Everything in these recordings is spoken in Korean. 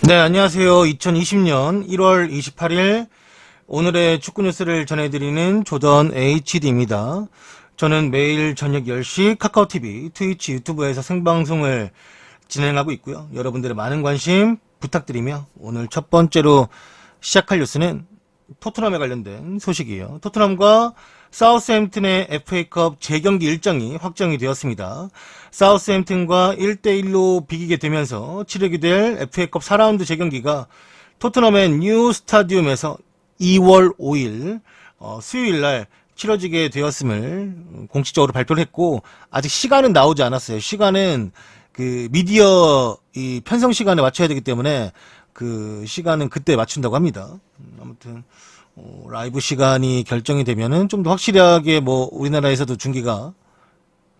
네, 안녕하세요. 2020년 1월 28일 오늘의 축구 뉴스를 전해드리는 조던 HD입니다. 저는 매일 저녁 10시 카카오TV, 트위치, 유튜브에서 생방송을 진행하고 있고요. 여러분들의 많은 관심 부탁드리며 오늘 첫 번째로 시작할 뉴스는 토트넘에 관련된 소식이에요. 토트넘과 사우스햄튼의 FA컵 재경기 일정이 확정이 되었습니다. 사우스햄튼과 1대1로 비기게 되면서 치르게 될 FA컵 4라운드 재경기가 토트넘의 뉴 스타디움에서 2월 5일 수요일날 치러지게 되었음을 공식적으로 발표를 했고, 아직 시간은 나오지 않았어요. 시간은 그 미디어 이 편성 시간에 맞춰야 되기 때문에 그 시간은 그때 맞춘다고 합니다. 아무튼 라이브 시간이 결정이 되면은 좀 더 확실하게 뭐 우리나라에서도 중계가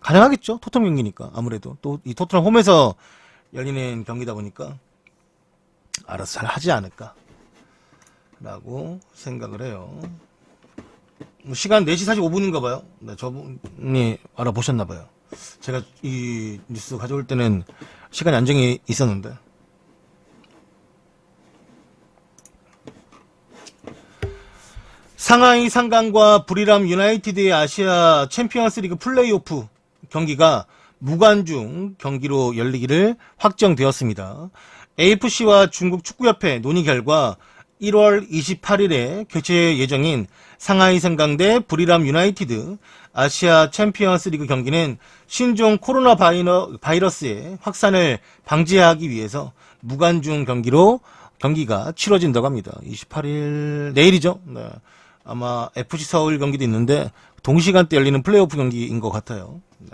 가능하겠죠. 토트넘 경기니까. 아무래도 또 이 토트넘 홈에서 열리는 경기다 보니까 알아서 잘 하지 않을까 라고 생각을 해요. 시간 4시 45분인가 봐요. 네, 저분이 알아보셨나 봐요. 제가 이 뉴스 가져올 때는 시간이 안정이 있었는데. 상하이 상강과 부리람 유나이티드의 아시아 챔피언스 리그 플레이오프 경기가 무관중 경기로 열리기를 확정되었습니다. AFC와 중국 축구협회 논의 결과 1월 28일에 개최 예정인 상하이 상강 대 부리람 유나이티드 아시아 챔피언스 리그 경기는 신종 코로나 바이러스의 확산을 방지하기 위해서 무관중 경기가 치러진다고 합니다. 28일 내일이죠. 네. 아마 FC 서울 경기도 있는데 동시간대 열리는 플레이오프 경기인 것 같아요. 네.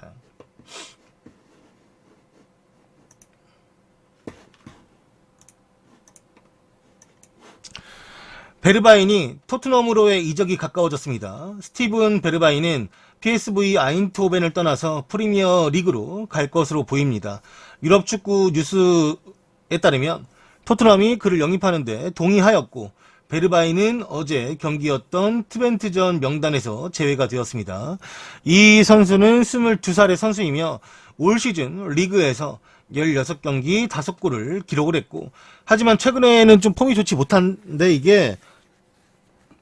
베르바인이 토트넘으로의 이적이 가까워졌습니다. 스티븐 베르바인은 PSV 아인트호벤을 떠나서 프리미어 리그로 갈 것으로 보입니다. 유럽 축구 뉴스에 따르면 토트넘이 그를 영입하는데 동의하였고, 베르바인은 어제 경기였던 트벤트전 명단에서 제외가 되었습니다. 이 선수는 22살의 선수이며 올 시즌 리그에서 16경기 5골을 기록을 했고, 하지만 최근에는 좀 폼이 좋지 못한데, 이게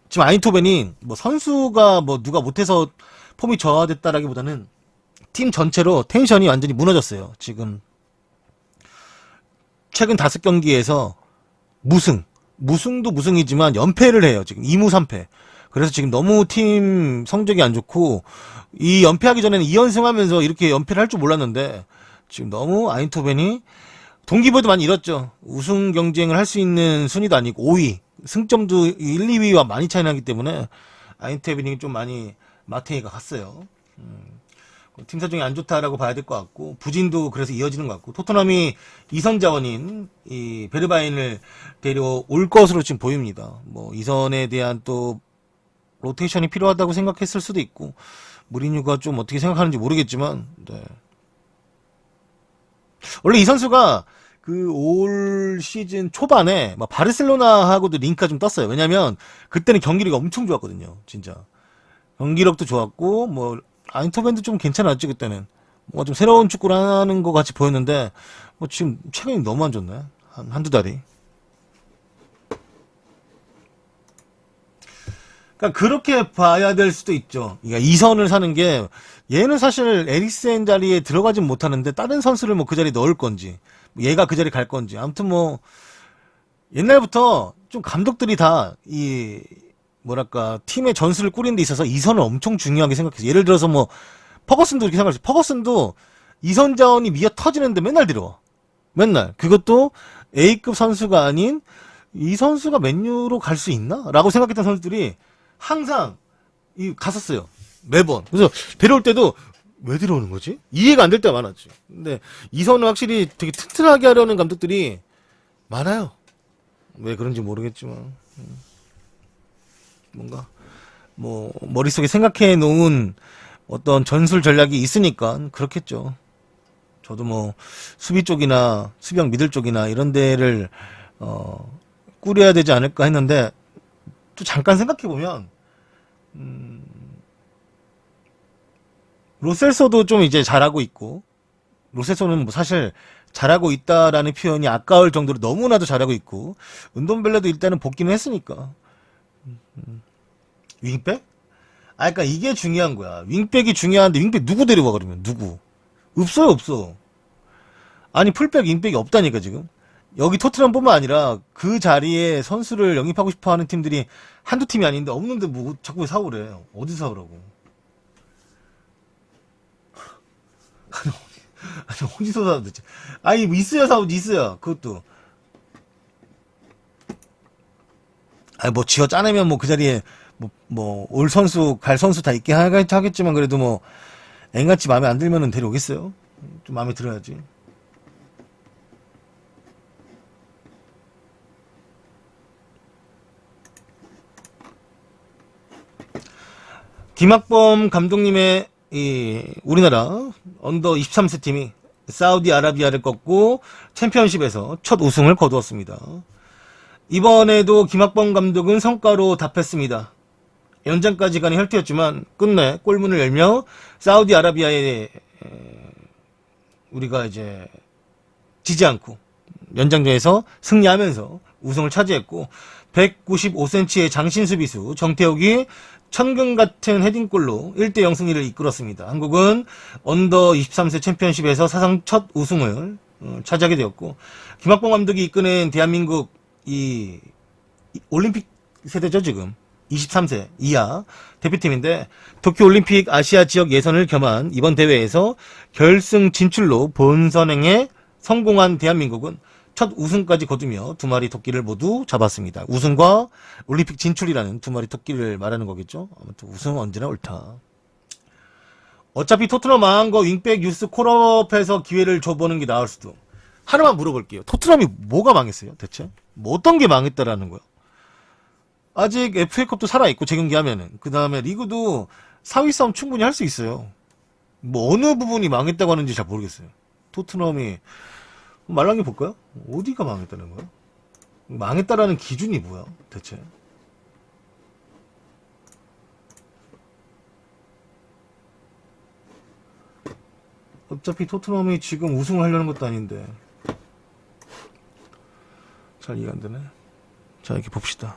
지금 아인토벤이 뭐 선수가 뭐 누가 못해서 폼이 저하됐다라기보다는 팀 전체로 텐션이 완전히 무너졌어요. 지금 최근 5경기에서 무승도 무승이지만 연패를 해요. 지금 2무 3패. 그래서 지금 너무 팀 성적이 안 좋고, 이 연패하기 전에는 2연승 하면서 이렇게 연패를 할 줄 몰랐는데 지금 너무 아인토벤이 동기부여도 많이 잃었죠. 우승 경쟁을 할 수 있는 순위도 아니고 5위. 승점도 1, 2위와 많이 차이 나기 때문에 아인토벤이 좀 많이 마탱이가 갔어요. 팀 사정이 안 좋다라고 봐야 될 것 같고, 부진도 그래서 이어지는 것 같고, 토트넘이 이선 자원인 이 베르바인을 데려올 것으로 지금 보입니다. 뭐 이선에 대한 또 로테이션이 필요하다고 생각했을 수도 있고, 무리뉴가 좀 어떻게 생각하는지 모르겠지만, 네. 원래 이 선수가 그 올 시즌 초반에 막 바르셀로나하고도 링크가 좀 떴어요. 왜냐면 그때는 경기력이 엄청 좋았거든요. 진짜 경기력도 좋았고, 뭐 아인토벤도 좀 괜찮았지 그때는. 뭔가 좀 새로운 축구를 하는 것 같이 보였는데, 뭐 지금 최근에 너무 안 좋네. 한두 달이. 그러니까 그렇게 봐야 될 수도 있죠. 그러니까 이선을 사는 게, 얘는 사실 에릭센 자리에 들어가진 못하는데 다른 선수를 뭐 그 자리에 넣을 건지, 얘가 그 자리에 갈 건지. 아무튼 뭐 옛날부터 좀 감독들이 다 이 뭐랄까 팀의 전술을 꾸리는 데 있어서 이선을 엄청 중요하게 생각해서, 예를 들어서 뭐 퍼거슨도 이렇게 생각했어요. 퍼거슨도 이선 자원이 미어 터지는데 맨날 들어와. 맨날. 그것도 A급 선수가 아닌 이 선수가 맨유로 갈 수 있나? 라고 생각했던 선수들이 항상 갔었어요. 매번. 그래서 데려올 때도 왜 들어오는 거지? 이해가 안 될 때가 많았지. 근데 이선을 확실히 되게 튼튼하게 하려는 감독들이 많아요. 왜 그런지 모르겠지만. 뭔가 뭐 머릿속에 생각해 놓은 어떤 전술 전략이 있으니까 그렇겠죠. 저도 뭐 수비 쪽이나 수비형 미들 쪽이나 이런 데를 꾸려야 되지 않을까 했는데, 또 잠깐 생각해 보면 로셀소도 좀 이제 잘하고 있고, 로셀소는 뭐 사실 잘하고 있다라는 표현이 아까울 정도로 너무나도 잘하고 있고, 은돈벨레도 일단은 복귀는 했으니까. 윙백? 아, 그러니까 이게 중요한 거야. 윙백이 중요한데 윙백 누구 데려와 그러면 누구? 없어요, 없어. 아니 풀백 윙백이 없다니까 지금. 여기 토트넘뿐만 아니라 그 자리에 선수를 영입하고 싶어하는 팀들이 한두 팀이 아닌데 없는데 뭐 자꾸 사오래. 어디서 사오라고? 아니 어디서 사도 되지? 아니 뭐 있어야 사오지 있어야 그것도. 아니 뭐 지어 짜내면 뭐 그 자리에 뭐 올 선수 갈 선수 다 있게 하겠지만 그래도 뭐 앵같이 마음에 안 들면은 데려오겠어요? 좀 마음에 들어야지. 김학범 감독님의 이 우리나라 언더 23세 팀이 사우디아라비아를 꺾고 챔피언십에서 첫 우승을 거두었습니다. 이번에도 김학범 감독은 성과로 답했습니다. 연장까지 가는 혈투였지만 끝내 골문을 열며 사우디아라비아에 우리가 이제 지지 않고 연장전에서 승리하면서 우승을 차지했고 195cm의 장신 수비수 정태욱이 천금 같은 헤딩골로 1대0 승리를 이끌었습니다. 한국은 언더 23세 챔피언십에서 사상 첫 우승을 차지하게 되었고 김학범 감독이 이끄는 대한민국 이 올림픽 세대죠 지금 23세 이하 대표팀인데 도쿄올림픽 아시아 지역 예선을 겸한 이번 대회에서 결승 진출로 본선행에 성공한 대한민국은 첫 우승까지 거두며 두 마리 토끼를 모두 잡았습니다. 우승과 올림픽 진출이라는 두 마리 토끼를 말하는 거겠죠. 아무튼 우승은 언제나 옳다. 어차피 토트넘 망한 거 윙백 뉴스 콜업해서 기회를 줘보는 게 나을 수도. 하나만 물어볼게요. 토트넘이 뭐가 망했어요 대체? 뭐 어떤 게 망했다라는 거야? 아직 FA컵도 살아있고 재경기하면은 그 다음에 리그도 4위 싸움 충분히 할 수 있어요. 뭐 어느 부분이 망했다고 하는지 잘 모르겠어요. 토트넘이 말랑이 볼까요? 어디가 망했다는 거야? 망했다라는 기준이 뭐야 대체? 어차피 토트넘이 지금 우승을 하려는 것도 아닌데 잘 이해가 안 되네. 자 이렇게 봅시다.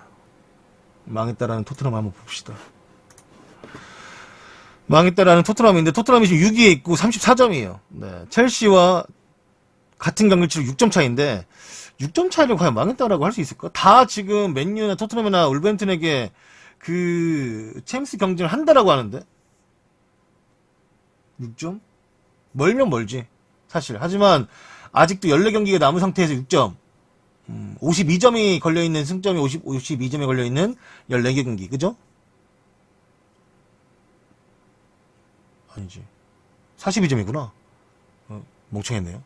망했다라는 토트넘 한번 봅시다. 망했다라는 토트넘인데 토트넘이 지금 6위에 있고 34점이에요. 네, 첼시와 같은 경기치로 6점 차인데 6점 차이를 과연 망했다라고 할 수 있을까? 다 지금 맨유나 토트넘이나 울버햄튼에게 그 챔스 경쟁을 한다라고 하는데 6점? 멀면 멀지 사실. 하지만 아직도 14경기가 남은 상태에서 6점 52점이 걸려있는 승점이 52점이 걸려있는 14개 경기 그죠? 아니지 42점이구나. 멍청했네요.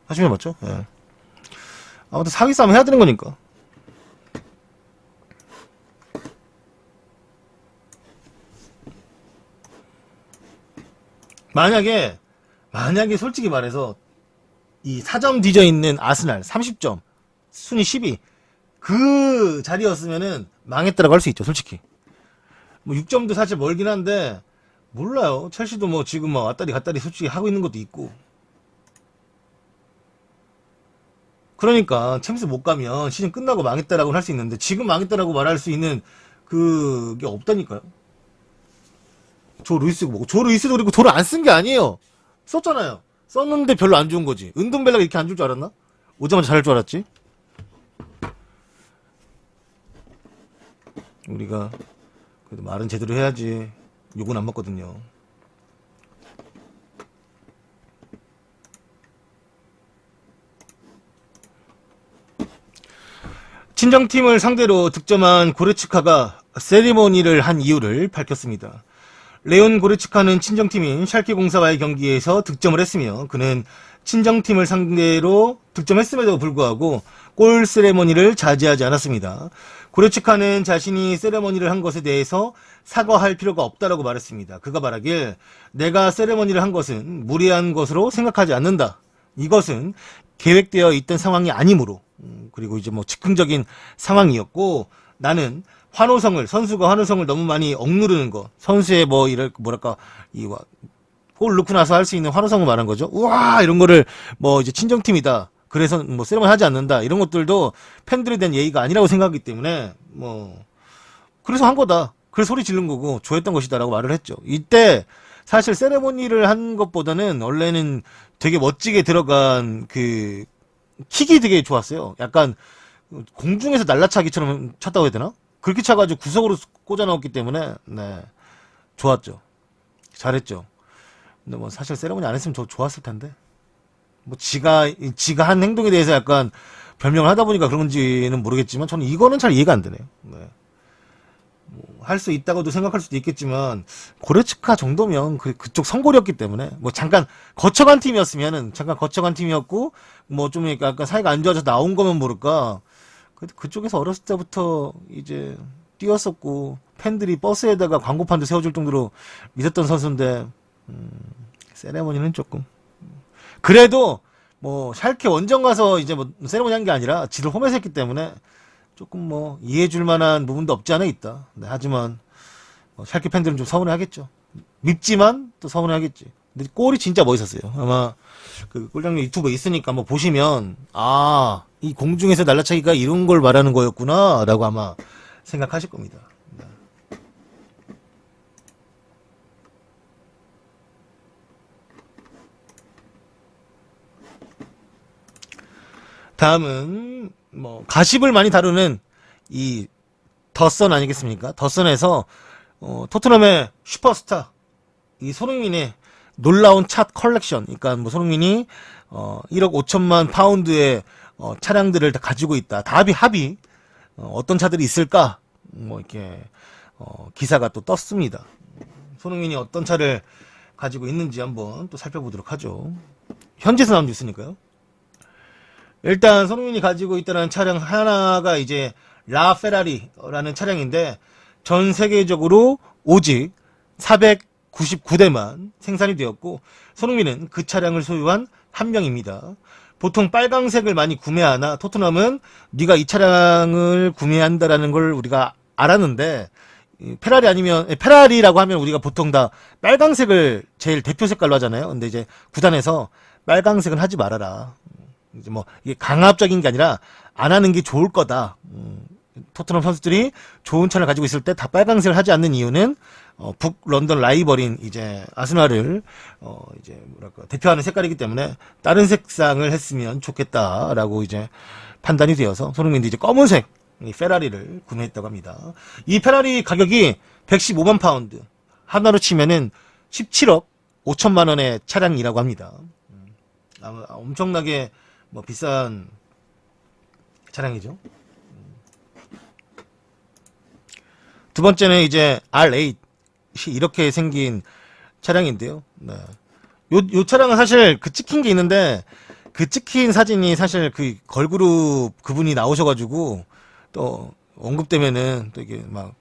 하시면 맞죠? 예. 아무튼 사기 싸움 해야 되는 거니까. 만약에 솔직히 말해서 이 4점 뒤져 있는 아스날 30점 순위 10위 그 자리였으면은 망했다라고 할 수 있죠 솔직히. 뭐 6점도 사실 멀긴 한데 몰라요. 첼시도 뭐 지금 뭐 왔다리 갔다리 솔직히 하고 있는 것도 있고. 그러니까 챔스 못 가면 시즌 끝나고 망했다라고 할 수 있는데 지금 망했다라고 말할 수 있는 그게 없다니까요. 조 루이스고 뭐고 조 루이스도 그리고 돈을 안 쓴 게 아니에요. 썼잖아요. 썼는데 별로 안 좋은 거지. 은동벨라가 이렇게 안 줄 줄 알았나? 오자마자 잘할 줄 알았지. 우리가 그래도 말은 제대로 해야지. 욕은 안 먹거든요. 친정팀을 상대로 득점한 고레츠카가 세리머니를 한 이유를 밝혔습니다. 레온 고레츠카는 친정팀인 샬케 04와의 경기에서 득점을 했으며 그는 친정팀을 상대로 득점했음에도 불구하고 골 세레머니를 자제하지 않았습니다. 고레츠카는 자신이 세레머니를 한 것에 대해서 사과할 필요가 없다라고 말했습니다. 그가 말하길 내가 세레머니를 한 것은 무리한 것으로 생각하지 않는다. 이것은 계획되어 있던 상황이 아니므로 그리고 이제 뭐 즉흥적인 상황이었고 나는 선수가 환호성을 너무 많이 억누르는 거. 선수의 뭐, 뭐랄까, 골 넣고 나서 할 수 있는 환호성을 말한 거죠. 우와! 이런 거를, 뭐, 이제 친정팀이다. 그래서 뭐, 세레머니 하지 않는다. 이런 것들도 팬들에 대한 예의가 아니라고 생각하기 때문에, 뭐, 그래서 한 거다. 그래서 소리 지른 거고, 좋아했던 것이다라고 말을 했죠. 이때, 사실 세레모니를 한 것보다는, 원래는 되게 멋지게 들어간, 킥이 되게 좋았어요. 약간, 공중에서 날라차기처럼 쳤다고 해야 되나? 그렇게 차가지고 구석으로 꽂아 넣었기 때문에, 네. 좋았죠. 잘했죠. 근데 뭐 사실 세레모니 안 했으면 좋았을 텐데. 뭐 지가 한 행동에 대해서 약간 변명을 하다 보니까 그런 건지는 모르겠지만, 저는 이거는 잘 이해가 안 되네요. 네. 뭐 할 수 있다고도 생각할 수도 있겠지만, 고레츠카 정도면 그쪽 선골이었기 때문에, 뭐 잠깐 거쳐간 팀이었고, 뭐 좀 약간 사이가 안 좋아져서 나온 거면 모를까. 그쪽에서 어렸을 때부터 이제 뛰었었고, 팬들이 버스에다가 광고판도 세워줄 정도로 믿었던 선수인데, 세레머니는 조금. 그래도, 뭐, 샬케 원정 가서 이제 뭐, 세레머니 한 게 아니라 지를 홈에서 했기 때문에 조금 뭐, 이해해줄 만한 부분도 없지 않아 있다. 네, 하지만, 샬케 팬들은 좀 서운해 하겠죠. 밉지만 또 서운해 하겠지. 근데 골이 진짜 멋있었어요. 아마, 골장님 유튜브에 있으니까 한번 보시면, 이 공중에서 날라차기가 이런 걸 말하는 거였구나, 라고 아마 생각하실 겁니다. 네. 다음은, 뭐, 가십을 많이 다루는 이 더선 아니겠습니까? 더선에서, 토트넘의 슈퍼스타, 이 손흥민의 놀라운 차 컬렉션. 그러니까 뭐 손흥민이 1억 5천만 파운드의 차량들을 다 가지고 있다. 다 합의. 어떤 차들이 있을까? 뭐 이렇게 기사가 또 떴습니다. 손흥민이 어떤 차를 가지고 있는지 한번 또 살펴보도록 하죠. 현지에서 나온 뉴스니까요. 일단 손흥민이 가지고 있다는 차량 하나가 이제 라 페라리라는 차량인데, 전 세계적으로 오직 499대만 생산이 되었고, 손흥민은 그 차량을 소유한 한 명입니다. 보통 빨강색을 많이 구매하나, 토트넘은 네가 이 차량을 구매한다라는 걸 우리가 알았는데, 페라리라고 하면 우리가 보통 다 빨강색을 제일 대표 색깔로 하잖아요. 근데 이제 구단에서 빨강색은 하지 말아라. 이제 뭐 이게 강압적인 게 아니라 안 하는 게 좋을 거다. 토트넘 선수들이 좋은 차를 가지고 있을 때 다 빨강색을 하지 않는 이유는 북런던 라이벌인 이제 아스날을 이제 뭐랄까 대표하는 색깔이기 때문에 다른 색상을 했으면 좋겠다라고 이제 판단이 되어서 손흥민도 이제 검은색 이 페라리를 구매했다고 합니다. 이 페라리 가격이 115만 파운드, 하나로 치면은 17억 5천만 원의 차량이라고 합니다. 엄청나게 뭐 비싼 차량이죠. 두 번째는 이제 R8이 이렇게 생긴 차량인데요. 네. 요 차량은 사실 찍힌 게 있는데, 찍힌 사진이 사실 걸그룹 그분이 나오셔가지고 또 언급되면은 또 이게 막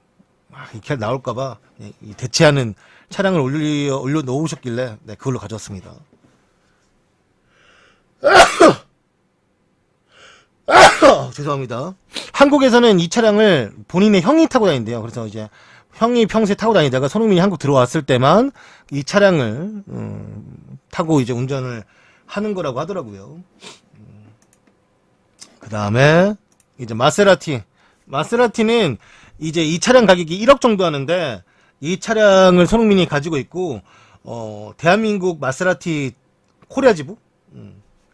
이렇게 나올까봐 대체하는 차량을 올려 놓으셨길래 네, 그걸로 가져왔습니다. 죄송합니다. 한국에서는 이 차량을 본인의 형이 타고 다닌대요. 그래서 이제 형이 평소에 타고 다니다가 손흥민이 한국 들어왔을 때만 이 차량을 타고 이제 운전을 하는 거라고 하더라고요. 그 다음에 이제 마세라티는 이제 이 차량 가격이 1억 정도 하는데, 이 차량을 손흥민이 가지고 있고 대한민국 마세라티 코리아 지부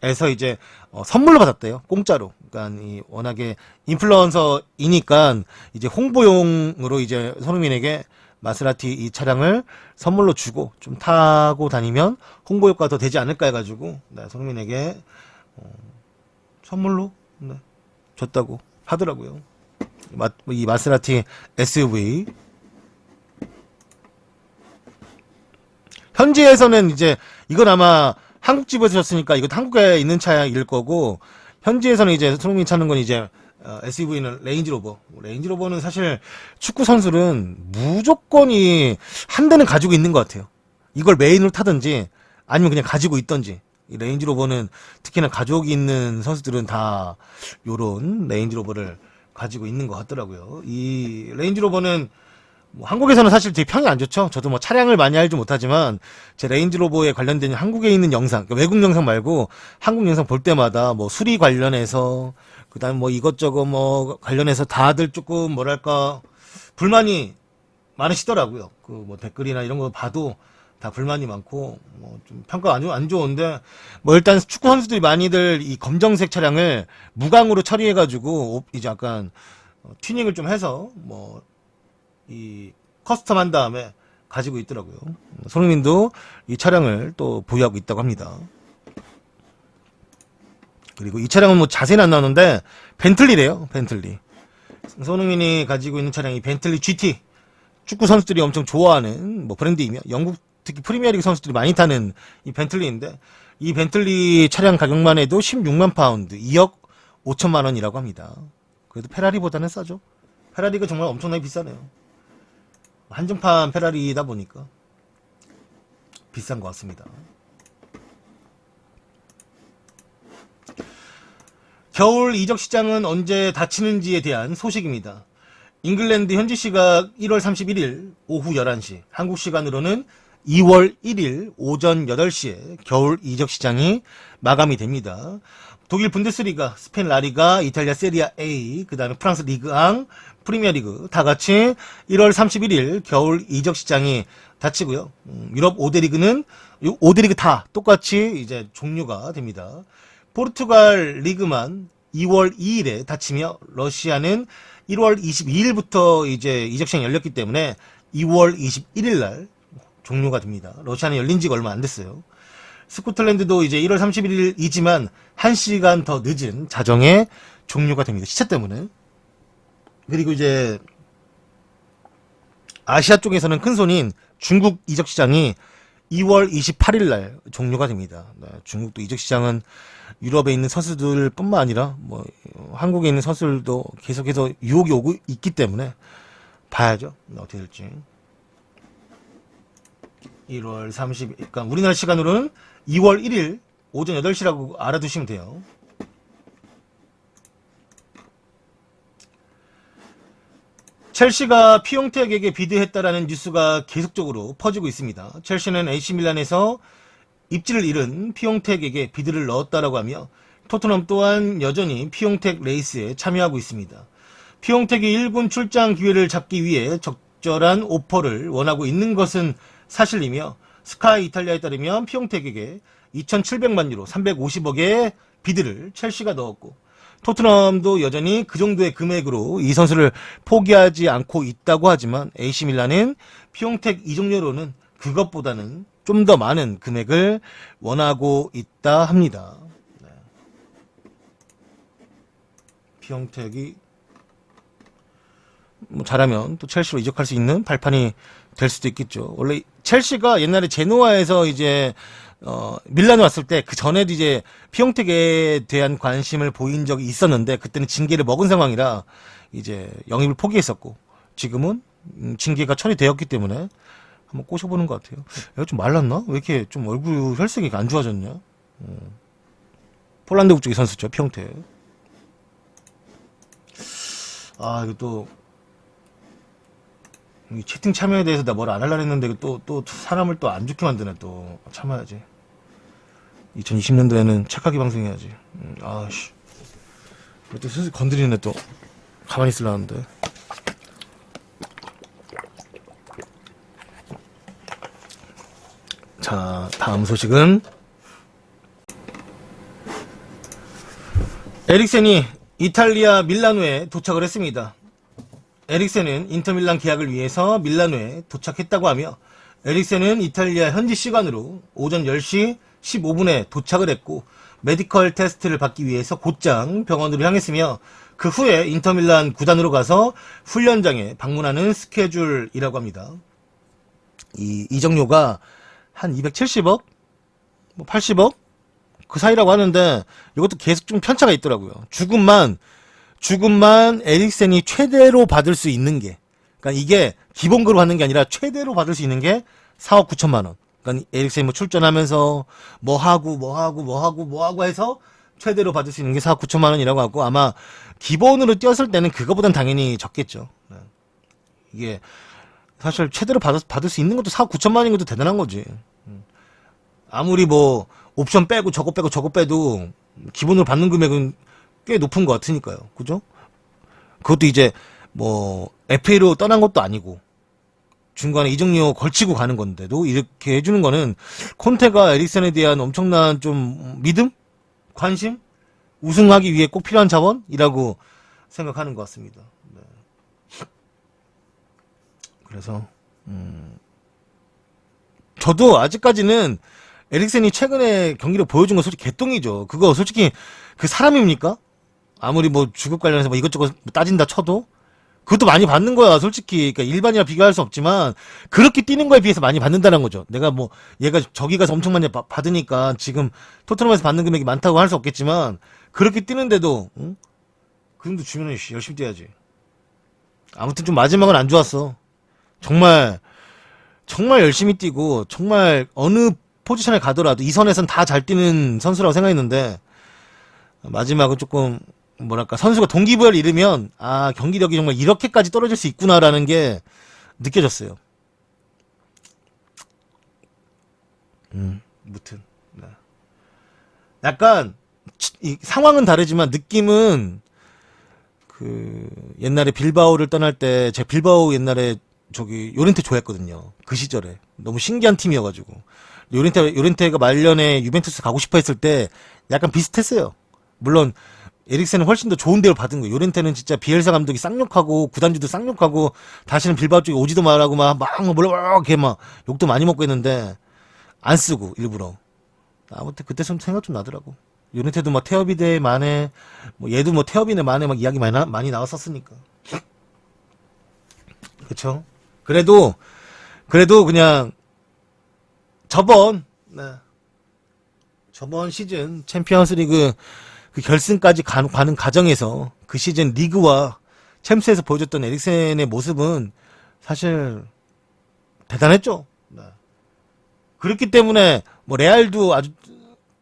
에서 이제 선물로 받았대요. 공짜로. 그러니까 워낙에 인플루언서이니까 이제 홍보용으로 이제 손흥민에게 마세라티 이 차량을 선물로 주고 좀 타고 다니면 홍보 효과가 더 되지 않을까 해가지고 네, 손흥민에게 선물로 네, 줬다고 하더라고요. 이 마세라티 SUV. 현지에서는 이제 이건 아마 한국 집에서 줬으니까 이것도 한국에 있는 차일 거고, 현지에서는 이제 손흥민이 찾는 건 이제 SUV는 레인지로버. 레인지로버는 사실 축구 선수는 무조건 한 대는 가지고 있는 것 같아요. 이걸 메인으로 타든지 아니면 그냥 가지고 있던지. 이 레인지로버는 특히나 가족이 있는 선수들은 다 요런 레인지로버를 가지고 있는 것 같더라고요. 이 레인지로버는 뭐 한국에서는 사실 되게 평이 안 좋죠. 저도 뭐 차량을 많이 알지 못하지만 제 레인지로버에 관련된 한국에 있는 영상, 그러니까 외국 영상 말고 한국 영상 볼 때마다 뭐 수리 관련해서 그다음 뭐 이것저것 뭐 관련해서 다들 조금 뭐랄까 불만이 많으시더라고요. 그 뭐 댓글이나 이런 거 봐도 다 불만이 많고 뭐 좀 평가 안 좋은데 뭐 일단 축구 선수들이 많이들 이 검정색 차량을 무광으로 처리해가지고 이제 약간 튜닝을 좀 해서 뭐 이 커스텀한 다음에 가지고 있더라고요. 손흥민도 이 차량을 또 보유하고 있다고 합니다. 그리고 이 차량은 뭐 자세히는 안 나오는데 벤틀리래요. 벤틀리. 손흥민이 가지고 있는 차량이 벤틀리 GT. 축구 선수들이 엄청 좋아하는 뭐 브랜드이며 영국 특히 프리미어리그 선수들이 많이 타는 이 벤틀리인데 이 벤틀리 차량 가격만 해도 16만 파운드, 2억 5천만 원이라고 합니다. 그래도 페라리보다는 싸죠. 페라리가 정말 엄청나게 비싸네요. 한정판 페라리다 보니까 비싼 것 같습니다. 겨울 이적 시장은 언제 닫히는지에 대한 소식입니다. 잉글랜드 현지 시각 1월 31일 오후 11시, 한국 시간으로는 2월 1일 오전 8시에 겨울 이적 시장이 마감이 됩니다. 독일 분데스리가, 스페인 라리가, 이탈리아 세리아 A, 그 다음에 프랑스 리그앙, 프리미어리그 다 같이 1월 31일 겨울 이적 시장이 닫히고요. 유럽 5대 리그는 5대 리그 다 똑같이 이제 종료가 됩니다. 포르투갈 리그만 2월 2일에 닫히며 러시아는 1월 22일부터 이제 이적 시장이 열렸기 때문에 2월 21일 날 종료가 됩니다. 러시아는 열린 지가 얼마 안 됐어요. 스코틀랜드도 이제 1월 31일이지만 1시간 더 늦은 자정에 종료가 됩니다. 시차 때문에. 그리고 이제 아시아 쪽에서는 큰손인 중국 이적 시장이 2월 28일 날 종료가 됩니다. 네, 중국도 이적 시장은 유럽에 있는 선수들 뿐만 아니라 뭐 한국에 있는 선수들도 계속해서 유혹이 오고 있기 때문에 봐야죠. 어떻게 될지. 1월 30일, 그러니까 우리나라 시간으로는 2월 1일 오전 8시라고 알아두시면 돼요. 첼시가 피용택에게 비드했다라는 뉴스가 계속적으로 퍼지고 있습니다. 첼시는 AC밀란에서 입지를 잃은 피용택에게 비드를 넣었다라고 하며 토트넘 또한 여전히 피용택 레이스에 참여하고 있습니다. 피용택이 1군 출장 기회를 잡기 위해 적절한 오퍼를 원하고 있는 것은 사실이며 스카이 이탈리아에 따르면 피용택에게 2,700만 유로 350억의 비드를 첼시가 넣었고 토트넘도 여전히 그 정도의 금액으로 이 선수를 포기하지 않고 있다고 하지만 AC밀란은 피용택 이적료로는 그것보다는 좀 더 많은 금액을 원하고 있다 합니다. 네. 피용택이 뭐 잘하면 또 첼시로 이적할 수 있는 발판이 될 수도 있겠죠. 원래 첼시가 옛날에 제노아에서 이제 밀란에 왔을 때 그 전에도 이제 피용택에 대한 관심을 보인 적이 있었는데 그때는 징계를 먹은 상황이라 이제 영입을 포기했었고 지금은 징계가 처리되었기 때문에 한번 꼬셔보는 것 같아요. 얘가 좀 말랐나? 왜 이렇게 좀 얼굴 혈색이 안 좋아졌냐? 폴란드 국적의 선수죠, 피용택. 아, 이거 또 이 채팅 참여에 대해서 나 뭐라 안 하려고 했는데 또 사람을 또 안 좋게 만드네. 또 참아야지. 2020년도에는 착하게 방송해야지. 아씨. 또 슬슬 건드리네. 또 가만히 있으려는데. 자, 다음 소식은 에릭센이 이탈리아 밀라노에 도착을 했습니다. 에릭센은 인터밀란 계약을 위해서 밀라노에 도착했다고 하며 에릭센은 이탈리아 현지 시간으로 오전 10시 15분에 도착을 했고 메디컬 테스트를 받기 위해서 곧장 병원으로 향했으며 그 후에 인터밀란 구단으로 가서 훈련장에 방문하는 스케줄이라고 합니다. 이 이적료가 한 270억? 뭐 80억? 그 사이라고 하는데 이것도 계속 좀 편차가 있더라고요. 주급만 에릭센이 최대로 받을 수 있는 게, 그러니까 이게 기본급으로 받는 게 아니라 최대로 받을 수 있는 게 4억 9천만 원. 그러니까 에릭센이 뭐 출전하면서 뭐 하고 해서 최대로 받을 수 있는 게 4억 9천만 원이라고 하고, 아마 기본으로 뛰었을 때는 그거보단 당연히 적겠죠. 네. 이게 사실 최대로 받을 수 있는 것도 4억 9천만 원인 것도 대단한 거지. 아무리 뭐 옵션 빼고 저거 빼고 저거 빼도 기본으로 받는 금액은 꽤 높은 것 같으니까요. 그죠? 그것도 이제 뭐 FA로 떠난 것도 아니고 중간에 이적료 걸치고 가는 건데도 이렇게 해주는 거는 콘테가 에릭센에 대한 엄청난 좀 믿음? 관심? 우승하기 위해 꼭 필요한 자원이라고 생각하는 것 같습니다. 네. 그래서 저도 아직까지는 에릭센이 최근에 경기를 보여준 건 솔직히 개똥이죠. 그거 솔직히 그 사람입니까? 아무리 뭐 주급 관련해서 뭐 이것저것 따진다 쳐도 그것도 많이 받는 거야, 솔직히. 그러니까 일반이랑 비교할 수 없지만 그렇게 뛰는 거에 비해서 많이 받는다는 거죠. 내가 뭐 얘가 저기 가서 엄청 많이 받으니까 지금 토트넘에서 받는 금액이 많다고 할 수 없겠지만 그렇게 뛰는데도 응? 그 정도 주면은 열심히 뛰어야지. 아무튼 좀 마지막은 안 좋았어. 정말 열심히 뛰고 정말 어느 포지션에 가더라도 이 선에선 다 잘 뛰는 선수라고 생각했는데 마지막은 조금 뭐랄까 선수가 동기부여를 잃으면 아 경기력이 정말 이렇게까지 떨어질 수 있구나라는 게 느껴졌어요. 무튼 네. 약간 이 상황은 다르지만 느낌은 그 옛날에 빌바오를 떠날 때 제 빌바오 옛날에 저기 요렌테 좋아했거든요. 그 시절에 너무 신기한 팀이어가지고 요렌테가 말년에 유벤투스 가고 싶어 했을 때 약간 비슷했어요. 물론 에릭센은 훨씬 더 좋은 대우를 받은 거예요. 요렌테는 진짜 비엘사 감독이 쌍욕하고 구단주도 쌍욕하고 다시는 빌바오 쪽에 오지도 말라고 막 뭐라 이렇게 막 욕도 많이 먹고 했는데 안 쓰고 일부러. 아무튼 그때 좀 생각 좀 나더라고. 요렌테도 막 태업이대 만에 뭐 얘도 뭐 태업이네 만에 막 이야기 많이 나왔었으니까. 그쵸? 그래도 그냥 저번 시즌 챔피언스리그 그 결승까지 가는 과정에서 그 시즌 리그와 챔스에서 보여줬던 에릭센의 모습은 사실 대단했죠. 네. 그렇기 때문에 뭐 레알도 아주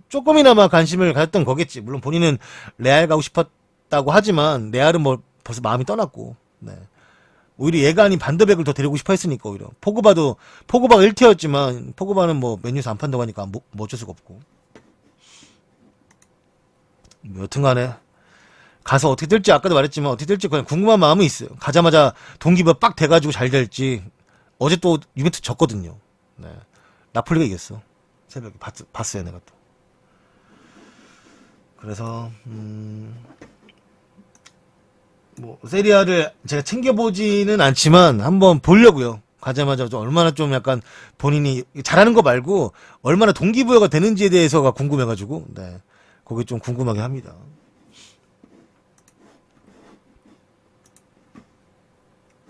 조금이나마 관심을 가졌던 거겠지. 물론 본인은 레알 가고 싶었다고 하지만 레알은 뭐 벌써 마음이 떠났고. 네. 오히려 얘가 아닌 반더백을 더 데리고 싶어 했으니까 오히려. 포그바가 1티어였지만 포그바는 뭐 맨유에서 안 판다고 하니까 뭐 어쩔 수가 없고. 뭐 여튼간에 가서 어떻게 될지 아까도 말했지만 어떻게 될지 그냥 궁금한 마음은 있어요. 가자마자 동기부여 빡 돼가지고 잘 될지. 어제 또 유벤투스 졌거든요. 네. 나폴리가 이겼어. 새벽에 봤어요 내가 또. 그래서 뭐 세리아를 제가 챙겨보지는 않지만 한번 보려고요. 가자마자 좀 얼마나 좀 약간 본인이 잘하는 거 말고 얼마나 동기부여가 되는지에 대해서가 궁금해가지고 네. 그게 좀 궁금하게 합니다.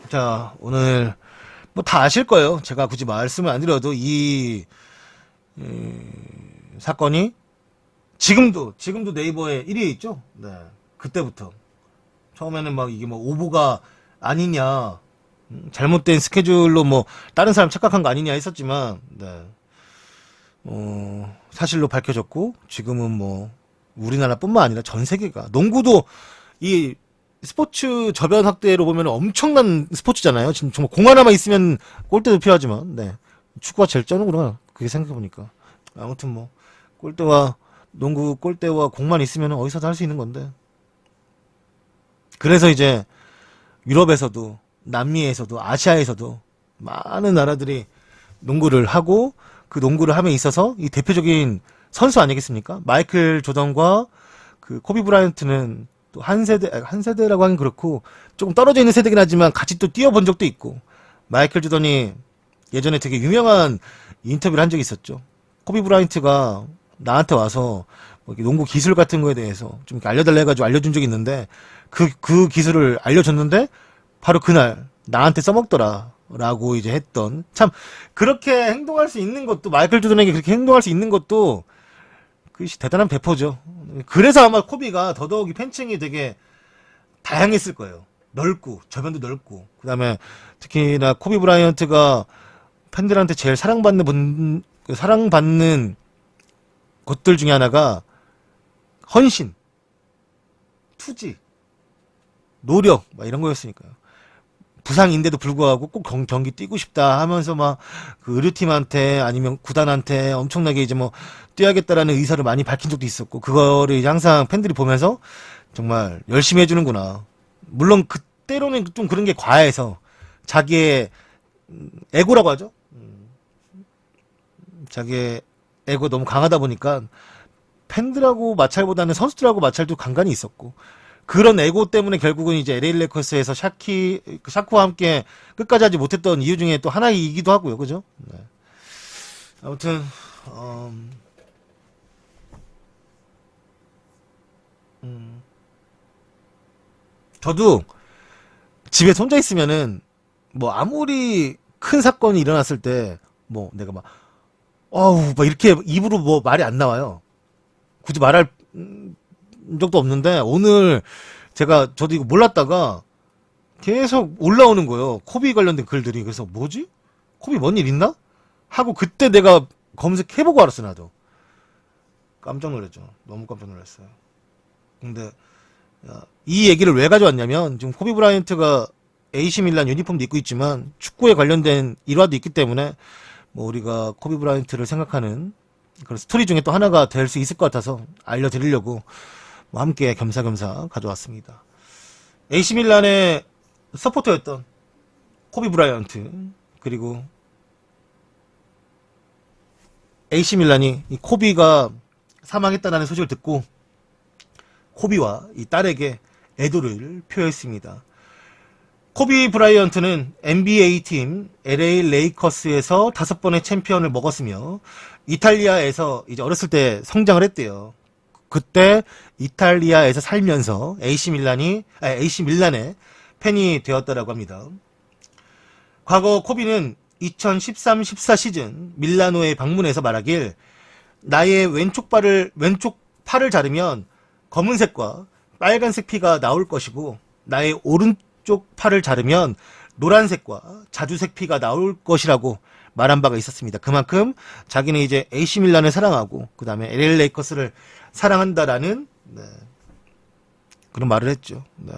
자, 오늘 뭐 다 아실 거예요. 제가 굳이 말씀을 안 드려도 이 사건이 지금도 네이버에 1위에 있죠. 네, 그때부터 처음에는 막 이게 뭐 오보가 아니냐, 잘못된 스케줄로 뭐 다른 사람 착각한 거 아니냐 했었지만, 네, 사실로 밝혀졌고 지금은 뭐 우리나라뿐만 아니라 전 세계가 농구도 이 스포츠 저변 확대로 보면 엄청난 스포츠잖아요. 지금 정말 공 하나만 있으면 골대도 필요하지만, 네. 축구가 제일 쩌는구나. 그게 생각해보니까. 아무튼 뭐, 농구 골대와 공만 있으면 어디서도 할 수 있는 건데. 그래서 이제, 유럽에서도, 남미에서도, 아시아에서도 많은 나라들이 농구를 하고, 그 농구를 함에 있어서 이 대표적인 선수 아니겠습니까? 마이클 조던과 그 코비 브라이언트는 또 한 세대라고 하긴 그렇고 조금 떨어져 있는 세대긴 하지만 같이 또 뛰어본 적도 있고 마이클 조던이 예전에 되게 유명한 인터뷰를 한 적이 있었죠. 코비 브라이언트가 나한테 와서 뭐 농구 기술 같은 거에 대해서 좀 이렇게 알려달라 해가지고 알려준 적이 있는데 그 기술을 알려줬는데 바로 그날 나한테 써먹더라 라고 이제 했던 참 그렇게 행동할 수 있는 것도 마이클 조던에게 그렇게 행동할 수 있는 것도 그것이 대단한 배포죠. 그래서 아마 코비가 더더욱이 팬층이 되게 다양했을 거예요. 넓고 저변도 넓고 그다음에 특히나 코비 브라이언트가 팬들한테 제일 사랑받는 것들 중에 하나가 헌신, 투지, 노력 막 이런 거였으니까요. 부상인데도 불구하고 꼭 경기 뛰고 싶다 하면서 막 그 의료팀한테 아니면 구단한테 엄청나게 이제 뭐 뛰어야겠다라는 의사를 많이 밝힌 적도 있었고, 그거를 이제 항상 팬들이 보면서 정말 열심히 해주는구나. 물론 그때로는 좀 그런 게 과해서 자기의 에고라고 하죠. 자기의 에고 너무 강하다 보니까 팬들하고 마찰보다는 선수들하고 마찰도 간간히 있었고, 그런 에고 때문에 결국은 이제 LA 레이커스에서 샤크와 함께 끝까지 하지 못했던 이유 중에 또 하나이기도 하고요. 그죠? 네. 아무튼, 저도 집에 혼자 있으면은 뭐 아무리 큰 사건이 일어났을 때 뭐 내가 막 어우 막 이렇게 입으로 뭐 말이 안 나와요. 굳이 말할 적도 없는데, 오늘 저도 이거 몰랐다가 계속 올라오는 거예요. 코비 관련된 글들이. 그래서 뭐지? 코비 뭔 일 있나? 하고 그때 내가 검색해보고 알았어. 나도 깜짝 놀랐죠. 너무 깜짝 놀랐어요. 근데 이 얘기를 왜 가져왔냐면, 지금 코비 브라이언트가 AC 밀란 유니폼도 입고 있지만 축구에 관련된 일화도 있기 때문에 뭐 우리가 코비 브라이언트를 생각하는 그런 스토리 중에 또 하나가 될 수 있을 것 같아서 알려드리려고 뭐 함께 겸사겸사 가져왔습니다. AC 밀란의 서포터였던 코비 브라이언트, 그리고 AC 밀란이 이 코비가 사망했다는 소식을 듣고 코비와 이 딸에게 애도를 표했습니다. 코비 브라이언트는 NBA 팀 LA 레이커스에서 5번의 챔피언을 먹었으며 이탈리아에서 이제 어렸을 때 성장을 했대요. 그때 이탈리아에서 살면서 AC 밀란의 팬이 되었다라고 합니다. 과거 코비는 2013-14 시즌 밀라노에 방문해서 말하길, 나의 왼쪽 팔을 자르면 검은색과 빨간색 피가 나올 것이고, 나의 오른쪽 팔을 자르면 노란색과 자주색 피가 나올 것이라고 말한 바가 있었습니다. 그만큼 자기는 이제 AC 밀란을 사랑하고 그 다음에 LA 레이커스를 사랑한다라는 그런 말을 했죠. 네.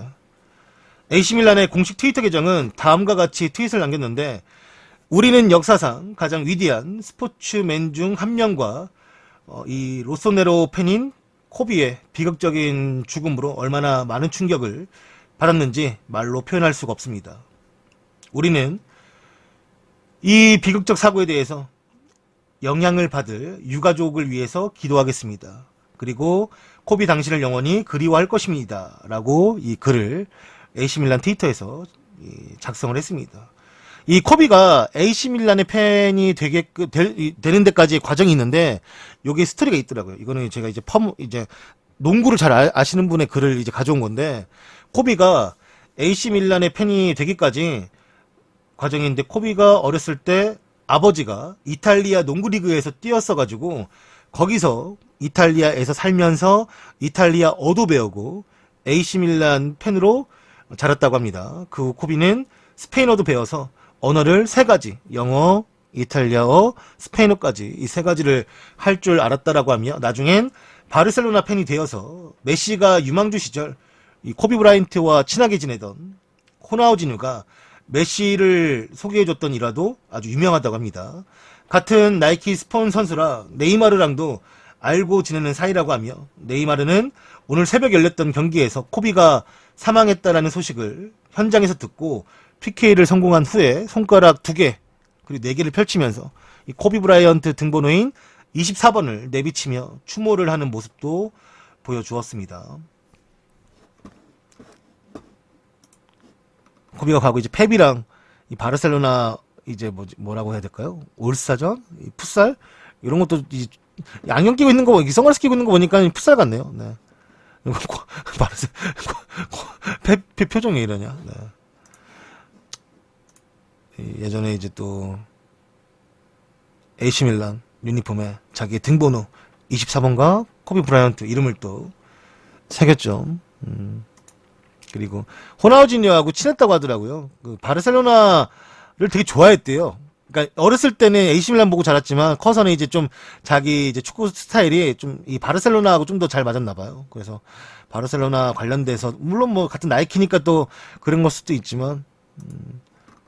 AC 밀란의 공식 트위터 계정은 다음과 같이 트윗을 남겼는데, 우리는 역사상 가장 위대한 스포츠맨 중 한 명과 이 로소네로 팬인 코비의 비극적인 죽음으로 얼마나 많은 충격을 받았는지 말로 표현할 수가 없습니다. 우리는 이 비극적 사고에 대해서 영향을 받을 유가족을 위해서 기도하겠습니다. 그리고 코비 당신을 영원히 그리워할 것입니다. 라고 이 글을 AC 밀란 트위터에서 작성을 했습니다. 이 코비가 AC 밀란의 팬이 되는 데까지의 과정이 있는데, 요게 스토리가 있더라고요. 이거는 제가 이제 농구를 잘 아시는 분의 글을 이제 가져온 건데, 코비가 AC 밀란의 팬이 되기까지 과정인데, 코비가 어렸을 때 아버지가 이탈리아 농구리그에서 뛰었어가지고 거기서 이탈리아에서 살면서 이탈리아어도 배우고 AC 밀란 팬으로 자랐다고 합니다. 그 코비는 스페인어도 배워서 언어를 3가지, 영어, 이탈리아어, 스페인어까지 이 3가지를 할 줄 알았다라고 하며, 나중엔 바르셀로나 팬이 되어서 메시가 유망주 시절 이 코비 브라이언트와 친하게 지내던 호나우지뉴가 메시를 소개해줬던 일화도 아주 유명하다고 합니다. 같은 나이키 스폰 선수라 네이마르랑도 알고 지내는 사이라고 하며, 네이마르는 오늘 새벽 열렸던 경기에서 코비가 사망했다라는 소식을 현장에서 듣고 PK를 성공한 후에 손가락 2개 그리고 4개를 펼치면서 이 코비 브라이언트 등번호인 24번을 내비치며 추모를 하는 모습도 보여주었습니다. 코비가 과거 이제 펩이랑 이 바르셀로나 이제 뭐라고 해야 될까요? 올스타전, 이 풋살 이런 것도 이제 안경 끼고 있는 거, 선글라스 끼고 있는 거 보니까 풋살 같네요. 네. 펩 표정이 이러냐? 네. 예전에 이제 또 AC 밀란 유니폼에 자기의 등번호 24번과 코비 브라이언트 이름을 또 새겼죠. 그리고 호나우지뉴하고 친했다고 하더라고요. 그 바르셀로나를 되게 좋아했대요. 그러니까 어렸을 때는 AC 밀란 보고 자랐지만 커서는 이제 좀 자기 이제 축구 스타일이 좀 이 바르셀로나하고 좀 더 잘 맞았나 봐요. 그래서 바르셀로나 관련돼서 물론 뭐 같은 나이키니까 또 그런 걸 수도 있지만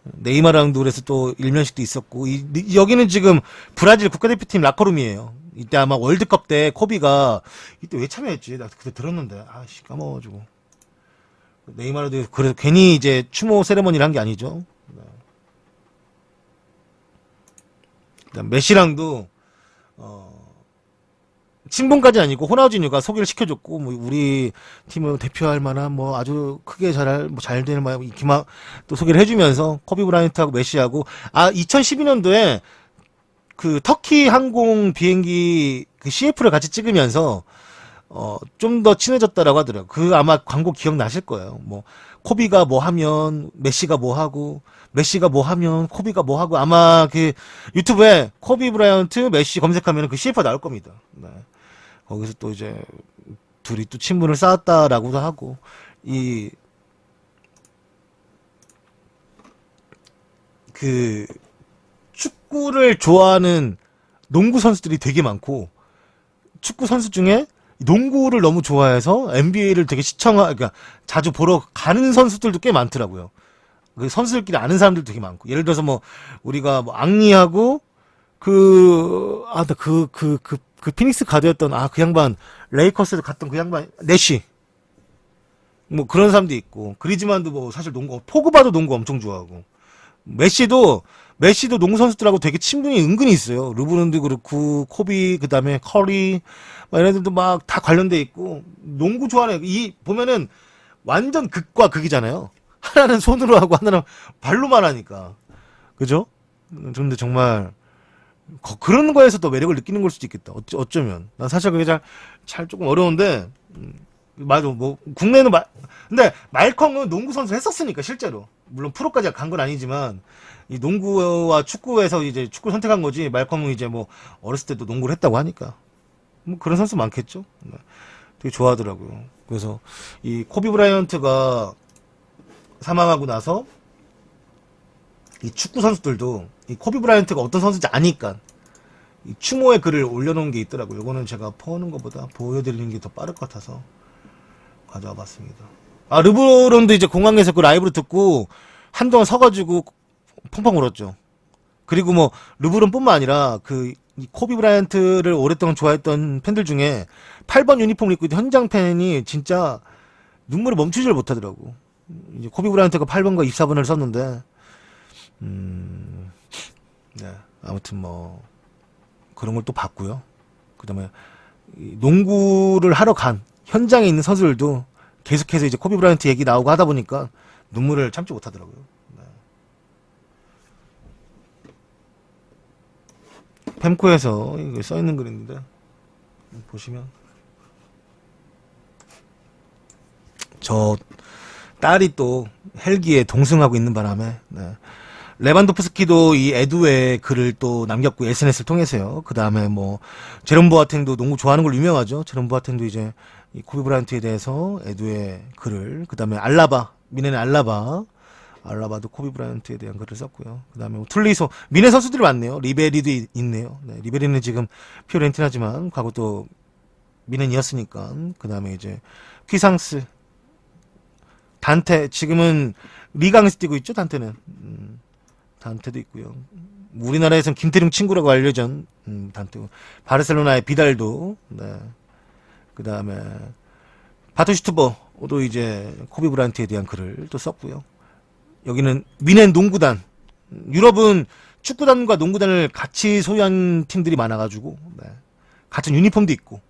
네이마랑도 그래서 또 일면식도 있었고 여기는 지금 브라질 국가대표팀 라커룸이에요. 이때 아마 월드컵 때 코비가 이때 왜 참여했지? 나 그때 들었는데 아씨 까먹어가지고 네이마르도 그래서 괜히 이제 추모 세레머니를 한 게 아니죠. 그다음 메시랑도 친분까지 아니고 호나우지뉴가 소개를 시켜줬고 뭐 우리 팀을 대표할 만한 뭐 아주 크게 잘될 만한 이렇게 막 또 소개를 해주면서 코비 브라이언트하고 메시하고 2012년도에 그 터키 항공 비행기 그 CF를 같이 찍으면서 좀 더 친해졌다라고 하더라고요. 그 아마 광고 기억나실 거예요. 뭐 코비가 뭐 하면 메시가 뭐 하고 메시가 뭐 하면 코비가 뭐 하고 아마 그 유튜브에 코비 브라이언트 메시 검색하면 그 CF가 나올 겁니다. 네. 거기서 또 이제 둘이 또 친분을 쌓았다라고도 하고 그 축구를 좋아하는 농구 선수들이 되게 많고 축구 선수 중에 농구를 너무 좋아해서 NBA를 되게 그러니까 자주 보러 가는 선수들도 꽤 많더라고요. 그 선수들끼리 아는 사람들도 되게 많고 예를 들어서 뭐 우리가 뭐 앙리하고 그 피닉스 가드였던 그 양반 레이커스에 갔던 그 양반 내시 뭐 그런 사람도 있고 그리즈만도 뭐 사실 농구 포그바도 농구 엄청 좋아하고 메시도 농구 선수들하고 되게 친분이 은근히 있어요. 르브론도 그렇고 코비 그다음에 커리 막 얘네들도 막 다 관련돼 있고 농구 좋아하는 보면은 완전 극과 극이잖아요. 하나는 손으로 하고 하나는 발로만 하니까 그죠? 근데 정말 그런 거에서 더 매력을 느끼는 걸 수도 있겠다. 어쩌면 난 사실 그게 잘 조금 어려운데 맞아 뭐 국내는 근데 말컹은 농구 선수 했었으니까 실제로 물론 프로까지 간 건 아니지만 이 농구와 축구에서 이제 축구 선택한 거지 말컴은 이제 뭐 어렸을 때도 농구를 했다고 하니까 뭐 그런 선수 많겠죠. 되게 좋아하더라고요. 그래서 이 코비 브라이언트가 사망하고 나서 이 축구 선수들도 이 코비 브라이언트가 어떤 선수인지 아니까 이 추모의 글을 올려놓은 게 있더라고요. 이거는 제가 퍼오는 것보다 보여드리는 게 더 빠를 것 같아서 가져와 봤습니다. 르브론도 이제 공항에서 그 라이브를 듣고 한동안 서가지고 펑펑 울었죠. 그리고 뭐 르브론뿐만 아니라 이 코비 브라이언트를 오랫동안 좋아했던 팬들 중에 8번 유니폼을 입고 있던 현장 팬이 진짜 눈물을 멈추지를 못하더라고. 이제 코비 브라이언트가 8번과 24번을 썼는데 네 아무튼 뭐 그런 걸 또 봤고요. 그다음에 농구를 하러 간 현장에 있는 선수들도 계속해서 이제 코비 브라이언트 얘기 나오고 하다 보니까 눈물을 참지 못하더라고요. 네. 펜코에서 이거 써 있는 글인데 보시면 저 딸이 또 헬기에 동승하고 있는 바람에 레반도프스키도 이 에두의 글을 또 남겼고 SNS를 통해서요. 그 다음에 뭐 제롬 보아탱도 농구 좋아하는 걸로 유명하죠. 제롬 보아탱도 이제 이 코비 브라이언트에 대해서 에두의 글을 그 다음에 미네는 알라바도 코비 브라이언트에 대한 글을 썼고요. 그 다음에 뭐 툴리소 미네 선수들이 많네요. 리베리도 있네요. 네, 리베리는 지금 피오렌티나지만 과거 또 미넨이었으니까 그 다음에 이제 퀴상스 단테 지금은 리강에서 뛰고 있죠. 단테는 단테도 있고요. 우리나라에선 김태룡 친구라고 알려진 단테고 바르셀로나의 비달도 그 다음에 바토슈투버도 이제 코비 브라이언트에 대한 글을 또 썼고요. 여기는 미넨 농구단 유럽은 축구단과 농구단을 같이 소유한 팀들이 많아가지고 같은 유니폼도 있고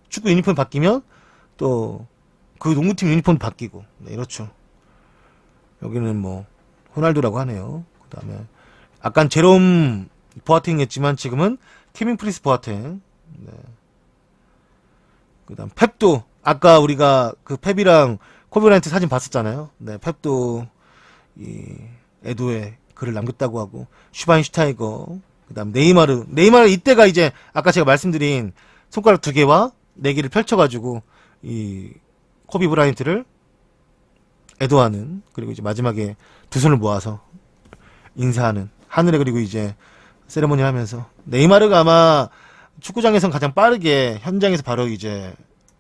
축구 유니폼 바뀌면 또 그 농구팀 유니폼도 바뀌고 이렇죠. 여기는 뭐 호날두라고 하네요. 그 다음에 아까 제롬 보아탱 했지만 지금은 케빈 프리스 보아탱. 그 다음 펩도 아까 우리가 그 펩이랑 코비 브라이언트 사진 봤었잖아요. 펩도 이 에도에 글을 남겼다고 하고 슈바인슈타이거 그 다음 네이마르 이때가 이제 아까 제가 말씀드린 손가락 2개와 4개를 펼쳐가지고 이 코비 브라이언트를 애도하는 그리고 이제 마지막에 두 손을 모아서 인사하는 하늘에 그리고 이제 세레모니 하면서 네이마르가 아마 축구장에선 가장 빠르게 현장에서 바로 이제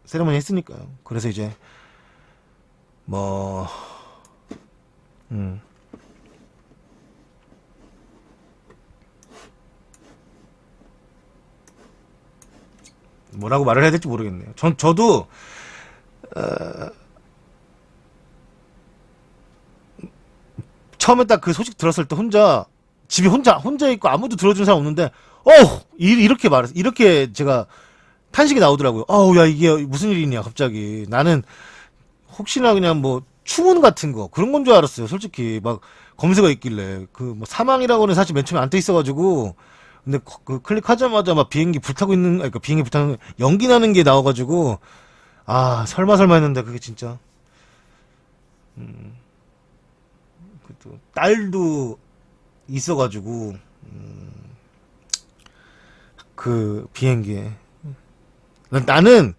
세레모니 했으니까요. 그래서 이제 뭐 음. 뭐라고 말을 해야 될지 모르겠네요. 저도 처음에 딱 그 소식 들었을 때 집에 혼자 있고 아무도 들어준 사람 없는데 이렇게 말했어. 이렇게 제가 탄식이 나오더라고요. 야 이게 무슨 일이냐 갑자기. 나는 혹시나 그냥 뭐 추문 같은 거 그런 건 줄 알았어요. 솔직히 막 검색어 있길래 그 뭐 사망이라고는 사실 맨 처음에 안 떠 있어가지고 근데 그 클릭하자마자 막 비행기 불타고 있는 그러니까 비행기 불타는 연기 나는 게 나와가지고 설마 했는데 그게 진짜 또 딸도 있어가지고 그 비행기에 나는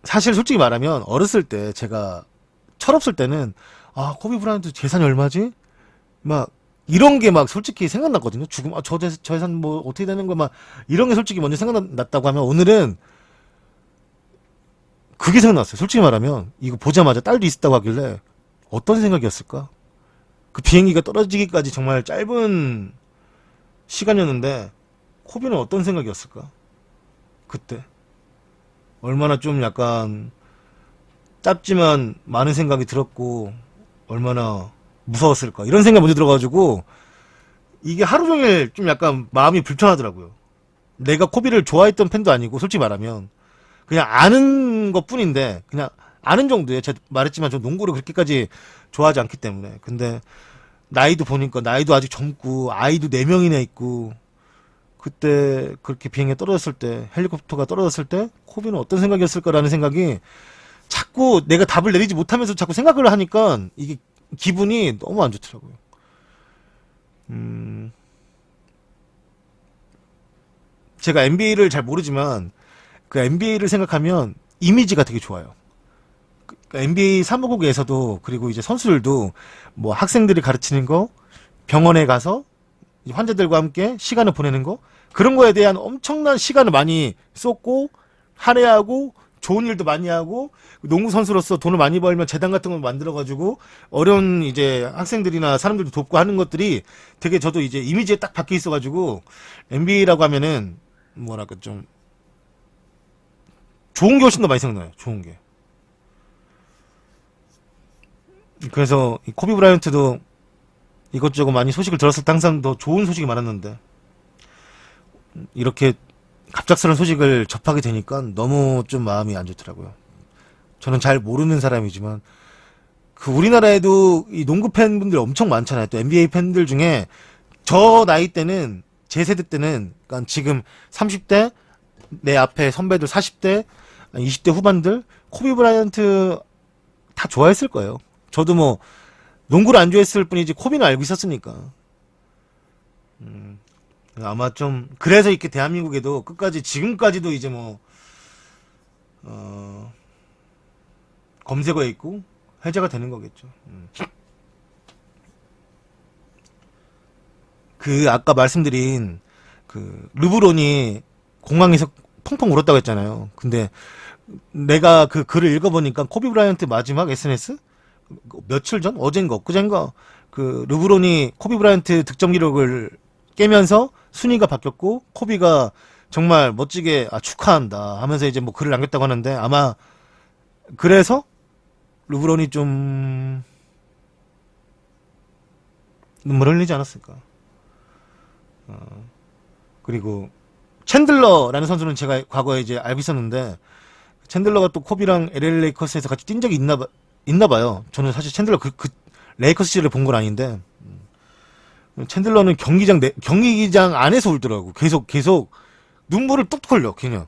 사실 솔직히 말하면 어렸을 때 제가 철없을 때는 코비 브라이언트 재산이 얼마지? 막 이런 게 막 솔직히 생각났거든요. 죽음 저 재산 뭐 어떻게 되는 거 막 이런 게 솔직히 먼저 생각났다고 하면 오늘은 그게 생각났어요. 솔직히 말하면 이거 보자마자 딸도 있었다고 하길래 어떤 생각이었을까? 그 비행기가 떨어지기까지 정말 짧은 시간이었는데 코비는 어떤 생각이었을까? 그때 얼마나 좀 약간 짧지만 많은 생각이 들었고 얼마나 무서웠을까 이런 생각 먼저 들어가지고 이게 하루 종일 좀 약간 마음이 불편하더라고요. 내가 코비를 좋아했던 팬도 아니고 솔직히 말하면 그냥 아는 것 뿐인데 그냥 아는 정도예요. 제가 말했지만 저 농구를 그렇게까지 좋아하지 않기 때문에. 근데 나이도 보니까 나이도 아직 젊고 아이도 4명이나 있고 그때 그렇게 비행기에 떨어졌을 때 헬리콥터가 떨어졌을 때 코비는 어떤 생각이었을까라는 생각이 자꾸 내가 답을 내리지 못하면서 자꾸 생각을 하니까 이게 기분이 너무 안 좋더라고요. 제가 NBA를 잘 모르지만 그 NBA를 생각하면 이미지가 되게 좋아요. 그러니까 NBA 사무국에서도 그리고 이제 선수들도 뭐 학생들이 가르치는 거 병원에 가서 환자들과 함께 시간을 보내는 거 그런 거에 대한 엄청난 시간을 많이 쏟고 할애하고 좋은 일도 많이 하고 농구 선수로서 돈을 많이 벌면 재단 같은 걸 만들어 가지고 어려운 이제 학생들이나 사람들도 돕고 하는 것들이 되게 저도 이제 이미지에 딱 박혀 있어 가지고 NBA라고 하면은 뭐랄까 좀 좋은 게 훨씬 더 많이 생각나요. 좋은 게. 그래서 이 코비 브라이언트도 이것저것 많이 소식을 들었을 때 항상 더 좋은 소식이 많았는데 이렇게 갑작스러운 소식을 접하게 되니까 너무 좀 마음이 안 좋더라고요. 저는 잘 모르는 사람이지만 그 우리나라에도 이 농구 팬분들 엄청 많잖아요. 또 NBA 팬들 중에 저 나이 때는 제 세대 때는 그러니까 지금 30대 내 앞에 선배들 40대 20대 후반들 코비 브라이언트 다 좋아했을 거예요. 저도 뭐 농구를 안 좋아했을 뿐이지 코비는 알고 있었으니까. 아마 좀 그래서 이렇게 대한민국에도 끝까지 지금까지도 이제 뭐 검색어에 있고 해제가 되는 거겠죠. 그 아까 말씀드린 그 르브론이 공항에서 펑펑 울었다고 했잖아요. 근데 내가 그 글을 읽어보니까 코비 브라이언트 마지막 SNS 며칠 전 어젠가 엊그젠가 그 르브론이 코비 브라이언트 득점 기록을 깨면서 순위가 바뀌었고 코비가 정말 멋지게 축하한다 하면서 이제 뭐 글을 남겼다고 하는데 아마 그래서 르브론이 좀 눈물 흘리지 않았을까. 그리고 챈들러라는 선수는 제가 과거에 이제 알고 있었는데 챈들러가 또 코비랑 LA 레이커스에서 같이 뛴 적이 있나 봐요. 저는 사실 챈들러 그 레이커스 시절을 본 건 아닌데 챈들러는 경기장 안에서 울더라고. 계속 눈물을 뚝뚝 흘려. 그냥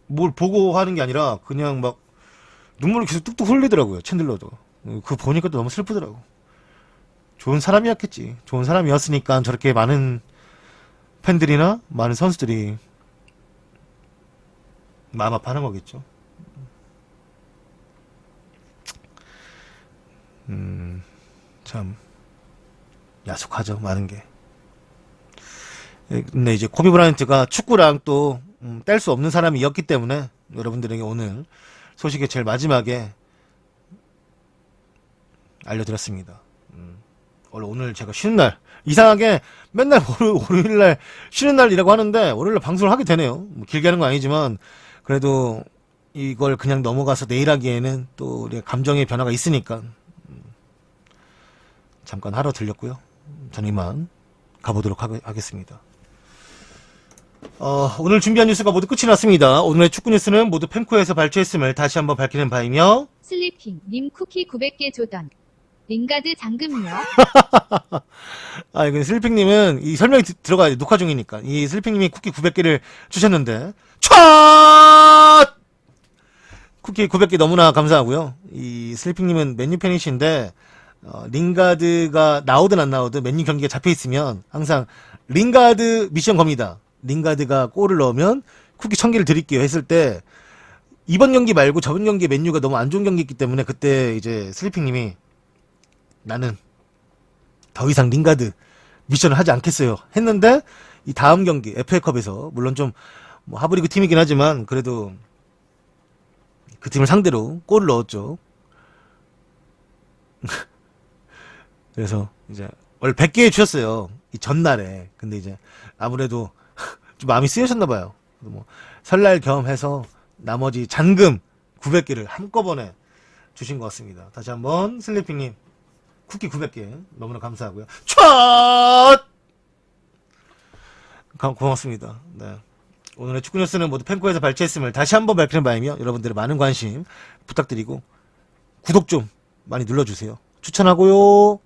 뭘 보고 하는 게 아니라 그냥 막 눈물을 계속 뚝뚝 흘리더라고요. 챈들러도. 그거 보니까 또 너무 슬프더라고. 좋은 사람이었겠지. 좋은 사람이었으니까 저렇게 많은 팬들이나 많은 선수들이 마음 아파하는 거겠죠. 참 야속하죠, 많은 게. 근데 이제 코비 브라이언트가 축구랑 또 뗄 수 없는 사람이었기 때문에 여러분들에게 오늘 소식의 제일 마지막에 알려드렸습니다. 원래 오늘 제가 쉬는 날, 이상하게 맨날 월요일날 쉬는 날이라고 하는데 월요일날 방송을 하게 되네요. 뭐 길게 하는 건 아니지만 그래도 이걸 그냥 넘어가서 내일 하기에는 또 우리 감정의 변화가 있으니까 잠깐 하러 들렸고요. 저는 이만 가보도록 하겠습니다. 오늘 준비한 뉴스가 모두 끝이 났습니다. 오늘의 축구 뉴스는 모두 펜코에서 발췌했음을 다시 한번 밝히는 바이며 슬리핑 님 쿠키 900개 조던 링가드 잠금요. 이건 슬리핑님은 이 설명이 들어가야 돼. 녹화 중이니까. 이 슬리핑님이 쿠키 900개를 주셨는데 촤! 쿠키 900개 너무나 감사하고요. 이 슬리핑님은 맨유 팬이신데 링가드가 나오든 안 나오든 맨유 경기가 잡혀있으면 항상 링가드 미션 겁니다. 링가드가 골을 넣으면 쿠키 1000개를 드릴게요 했을 때 이번 경기 말고 저번 경기에 맨유가 너무 안 좋은 경기였기 때문에 그때 이제 슬리핑님이 나는 더 이상 링가드 미션을 하지 않겠어요 했는데 이 다음 경기 FA컵에서 물론 좀 뭐 하브리그 팀이긴 하지만 그래도 그 팀을 상대로 골을 넣었죠. 그래서 이제 원래 100개 주셨어요 이 전날에. 근데 이제 아무래도 좀 마음이 쓰여졌나봐요. 뭐 설날 겸 해서 나머지 잔금 900개를 한꺼번에 주신 것 같습니다. 다시 한번 슬리핑님 쿠키 900개 너무나 감사하고요. 촤! 고맙습니다. 네. 오늘의 축구 뉴스는 모두 펜코에서 발췌했음을 다시 한번 밝히는 바이며 여러분들의 많은 관심 부탁드리고 구독 좀 많이 눌러주세요. 추천하고요.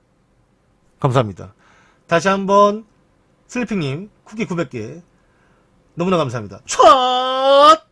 감사합니다. 다시 한번 슬리핑님 쿠키 900개 너무나 감사합니다. 촤!